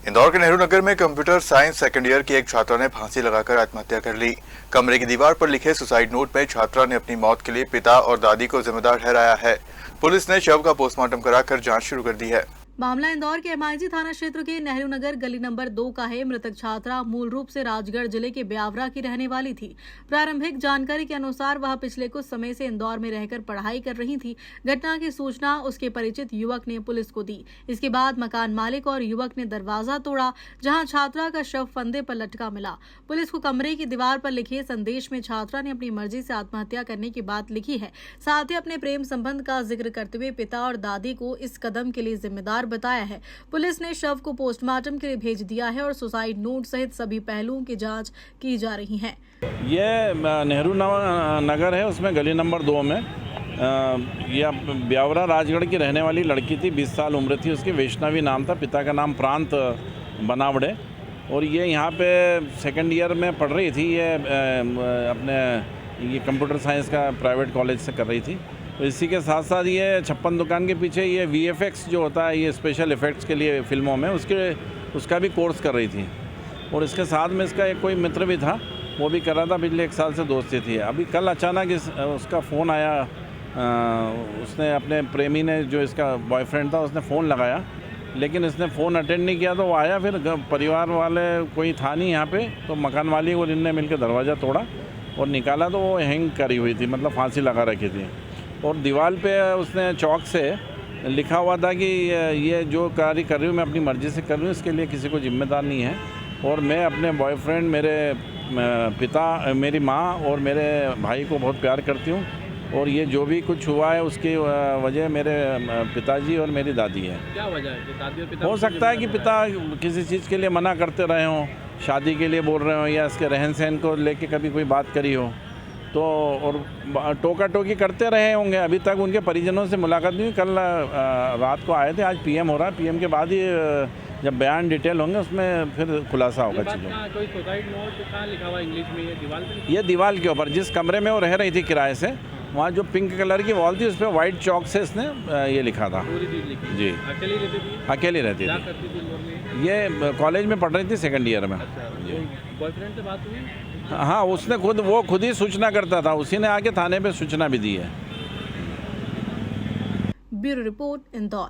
इंदौर के नेहरू नगर में computer science second year की एक छात्रा ने फांसी लगाकर आत्महत्या कर ली। कमरे की दीवार पर लिखे सुसाइड नोट में छात्रा ने अपनी मौत के लिए पिता और दादी को जिम्मेदार ठहराया है। पुलिस ने शव का पोस्टमार्टम कराकर जांच शुरू कर दी है। मामला इंदौर के MIG थाना क्षेत्र के नेहरू नगर गली नंबर 2 का है। मृतक छात्रा मूल रूप से राजगढ़ जिले के ब्यावरा की रहने वाली थी। प्रारंभिक जानकारी के अनुसार वह पिछले कुछ समय से इंदौर में रहकर पढ़ाई कर रही थी। घटना की सूचना उसके परिचित युवक ने पुलिस को दी। इसके बाद मकान मालिक और युवक ने दरवाजा तोड़ा, जहां छात्रा का शव फंदे पर लटका मिला। पुलिस को कमरे की दीवार पर लिखे संदेश में छात्रा ने अपनी मर्जी से आत्महत्या करने की बात लिखी है। साथ ही अपने प्रेम संबंध का जिक्र करते हुए पिता और दादी को इस कदम के लिए जिम्मेदार बताया है। पुलिस ने शव को पोस्टमार्टम के लिए भेज दिया है और सुसाइड नोट सहित सभी पहलुओं की जांच की जा रही है। ये नेहरू नगर है, उसमें गली नंबर 2 में यह ब्यावरा राजगढ़ की रहने वाली लड़की थी। 20 साल उम्र थी उसकी। वैष्णवी नाम था। पिता का नाम प्रांत बनावड़े। और ये यहाँ पे सेकंड ईयर में पढ़ रही थी। ये कंप्यूटर साइंस का प्राइवेट कॉलेज से कर रही थी। तो इसी के साथ साथ ये 56 दुकान के पीछे ये VFX जो होता है, ये स्पेशल इफ़ेक्ट्स के लिए फ़िल्मों में, उसका भी कोर्स कर रही थी। और इसके साथ में इसका एक कोई मित्र भी था, वो भी कर रहा था। पिछले 1 साल से दोस्ती थी। अभी कल अचानक उसका फ़ोन आया। उसने अपने प्रेमी ने, जो इसका बॉयफ्रेंड था, उसने फ़ोन लगाया, लेकिन इसने फ़ोन अटेंड नहीं किया। तो वो आया, फिर परिवार वाले कोई था नहीं यहाँ पे, तो मकान मालिक और इनने मिलकर दरवाज़ा तोड़ा और निकाला तो वो हैंग करी हुई थी, मतलब फांसी लगा रखी थी। और दीवार पे उसने चौक से लिखा हुआ था कि ये जो कार्य कर रही हूँ मैं अपनी मर्ज़ी से कर रही हूँ, इसके लिए किसी को जिम्मेदार नहीं है। और मैं अपने बॉयफ्रेंड, मेरे पिता, मेरी माँ और मेरे भाई को बहुत प्यार करती हूँ। और ये जो भी कुछ हुआ है उसकी वजह मेरे पिताजी और मेरी दादी है। क्या वजह है कि दादी और पिता? हो सकता है कि पिता किसी चीज़ के लिए मना करते रहे हों, शादी के लिए बोल रहे हों, या इसके रहन सहन को लेके कभी कोई बात करी हो तो, और टोका टोकी करते रहे होंगे। अभी तक उनके परिजनों से मुलाकात नहीं हुई। कल रात को आए थे, आज PM हो रहा है। PM के बाद ही जब बयान डिटेल होंगे उसमें फिर खुलासा होगा चीज़ों। कोई सुसाइड नोट कहाँ लिखा हुआ इंग्लिश में? ये दीवार पे? ये दीवार के ऊपर, जिस कमरे में वो रह रही थी किराए से, वहाँ जो पिंक कलर की वॉल थी उस पर वाइट चौक से इसने ये लिखा था। पूरी चीज़ लिखी? जी। अकेली रहती थी? अकेली रहती क्या थी। करती थी इंदौर में? ये कॉलेज में पढ़ रही थी, सेकंड ईयर में। अच्छा, जी। बॉयफ्रेंड से बात हुई? हाँ, उसने खुद ही सूचना करता था। उसी ने आके थाने पे सूचना भी दी है। Bureau report, Indore.